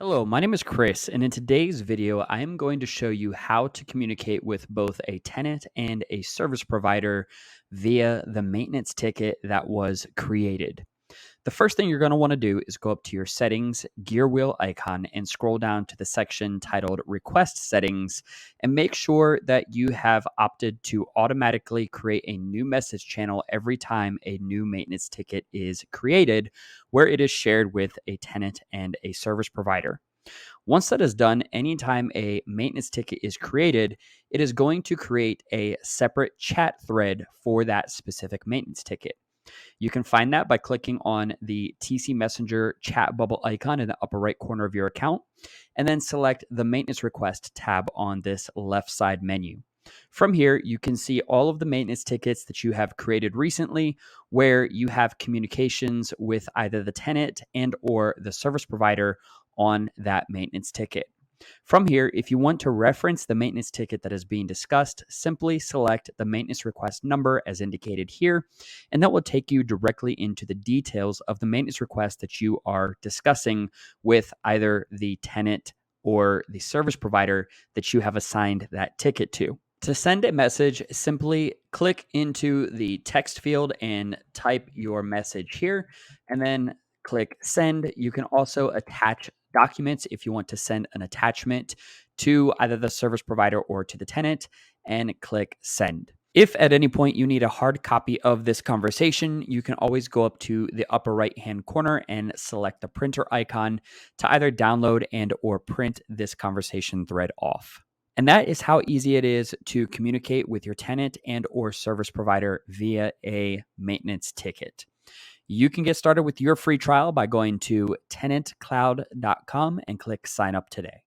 Hello, my name is Chris, and in today's video, I am going to show you how to communicate with both a tenant and a service provider via the maintenance ticket that was created. The first thing you're going to want to do is go up to your settings gear wheel icon and scroll down to the section titled Request Settings and make sure that you have opted to automatically create a new message channel every time a new maintenance ticket is created, where it is shared with a tenant and a service provider. Once that is done, anytime a maintenance ticket is created, it is going to create a separate chat thread for that specific maintenance ticket. You can find that by clicking on the TC Messenger chat bubble icon in the upper right corner of your account, and then select the Maintenance Request tab on this left side menu. From here, you can see all of the maintenance tickets that you have created recently, where you have communications with either the tenant and or the service provider on that maintenance ticket. From here, if you want to reference the maintenance ticket that is being discussed, simply select the maintenance request number as indicated here, and that will take you directly into the details of the maintenance request that you are discussing with either the tenant or the service provider that you have assigned that ticket to. To send a message, simply click into the text field and type your message here, and then click send. You can also attach documents if you want to send an attachment to either the service provider or to the tenant, and click send. If at any point you need a hard copy of this conversation, you can always go up to the upper right-hand corner and select the printer icon to either download and or print this conversation thread off. And that is how easy it is to communicate with your tenant and or service provider via a maintenance ticket. You can get started with your free trial by going to TenantCloud.com and click sign up today.